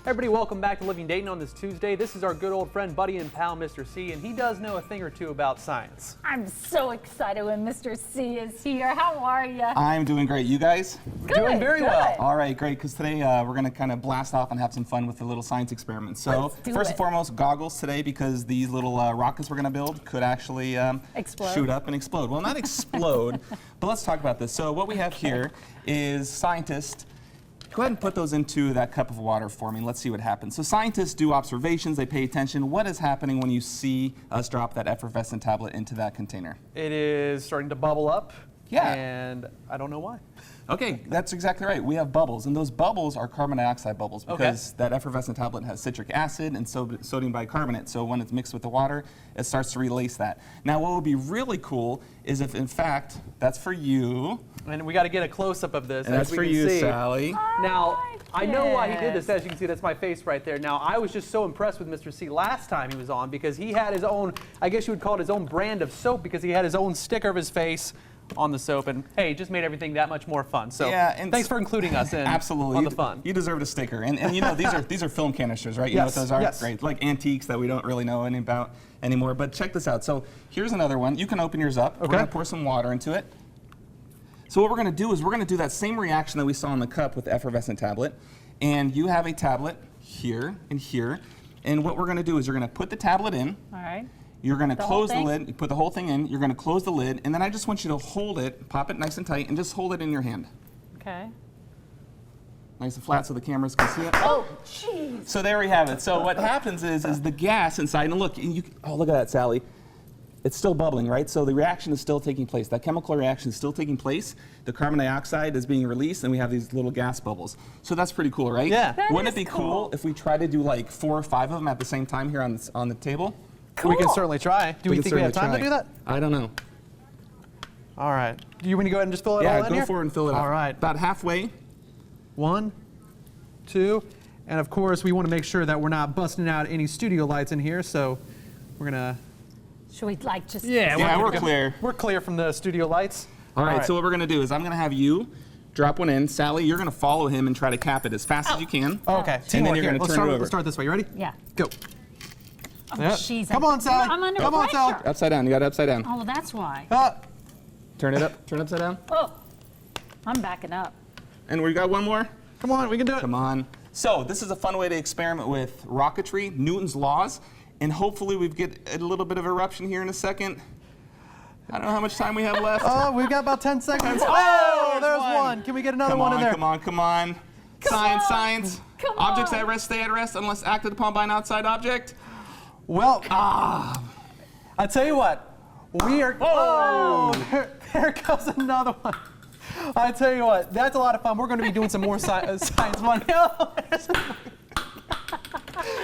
Everybody, welcome back to Living Dayton on this Tuesday. This is our good old friend, buddy, and pal, Mr. C, and he does know a thing or two about science. I'm so excited when Mr. C is here. How are you? I'm doing great. You guys? Good, Doing very well. All right, great, because today we're going to kind of blast off and have some fun with the little science experiment. So first and foremost, goggles today, because these little rockets we're going to build could actually shoot up and explode. Well, not explode, but let's talk about this. So what we have here is scientists. Go ahead and put those into that cup of water for me. Let's see what happens. So scientists do observations. They pay attention. What is happening when you see us drop that effervescent tablet into that container? It is starting to bubble up. Yeah. And I don't know why. Okay, that's exactly right. We have bubbles, and those bubbles are carbon dioxide bubbles because that effervescent tablet has citric acid and sodium bicarbonate. So when it's mixed with the water, it starts to release that. Now, what would be really cool is if, in fact, that's for you. And we got to get a close-up of this. And that's for you, Sally. Now, I know why he did this. As you can see, that's my face right there. Now, I was just so impressed with Mr. C last time he was on because he had his own, I guess you would call it his own brand of soap, because he had his own sticker of his face on the soap, and hey, it just made everything that much more fun. So yeah, and thanks for including us in absolutely on the fun. You deserve a sticker, and you know these are film canisters, right? You know what those are? Great, like antiques that we don't really know any about anymore. But check this out. So here's another one. You can open yours up. We're gonna pour some water into it. So what we're gonna do is we're gonna do that same reaction that we saw in the cup with the effervescent tablet, and you have a tablet here and here, and what we're gonna do is you're gonna put the tablet in. All right. You're going to close the lid, you put the whole thing in, you're going to close the lid, and then I just want you to hold it, pop it nice and tight, and just hold it in your hand. Okay. Nice and flat so the cameras can see it. Oh, jeez. So there we have it. So what happens is the gas inside, and look, oh, look at that, Sally. It's still bubbling, right? So the reaction is still taking place. That chemical reaction is still taking place. The carbon dioxide is being released, and we have these little gas bubbles. So that's pretty cool, right? Yeah. Wouldn't it be cool if we try to do like 4 or 5 of them at the same time here on the table? Cool. We can certainly try. Do we think we have time to do that? I don't know. All right. Do you want to go ahead and just fill it all in here? Yeah, go for it and fill it up. All right. About halfway. 1, 2, and of course we want to make sure that we're not busting out any studio lights in here, so we're gonna. Should we like just? Yeah, we're clear. We're clear from the studio lights. All right. So what we're gonna do is I'm gonna have you drop one in. Sally, you're gonna follow him and try to cap it as fast as you can. Oh, okay. And then you're gonna turn it over. Let's start this way. You ready? Yeah. Go. Oh, jeez. Come on, Sally. I'm under Come on, Sally. pressure. Upside down. You got it upside down. Oh, well, that's why. Turn it up. Turn upside down. Oh, I'm backing up. And we got one more. Come on, we can do it. Come on. So this is a fun way to experiment with rocketry, Newton's laws, and hopefully we get a little bit of eruption here in a second. I don't know how much time we have left. Oh, we've got about 10 seconds. Oh, there's one. Can we get another one in there? Come on, come on. Science. Come Objects on. at rest stay at rest unless acted upon by an outside object. Well, I tell you what, we are. Oh, there goes another one. I tell you what, that's a lot of fun. We're going to be doing some more science fun. We're going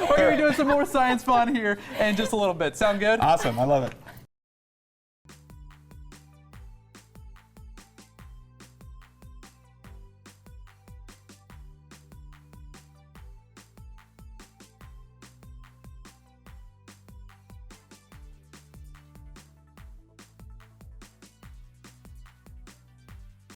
to be doing some more science fun here in just a little bit. Sound good? Awesome, I love it.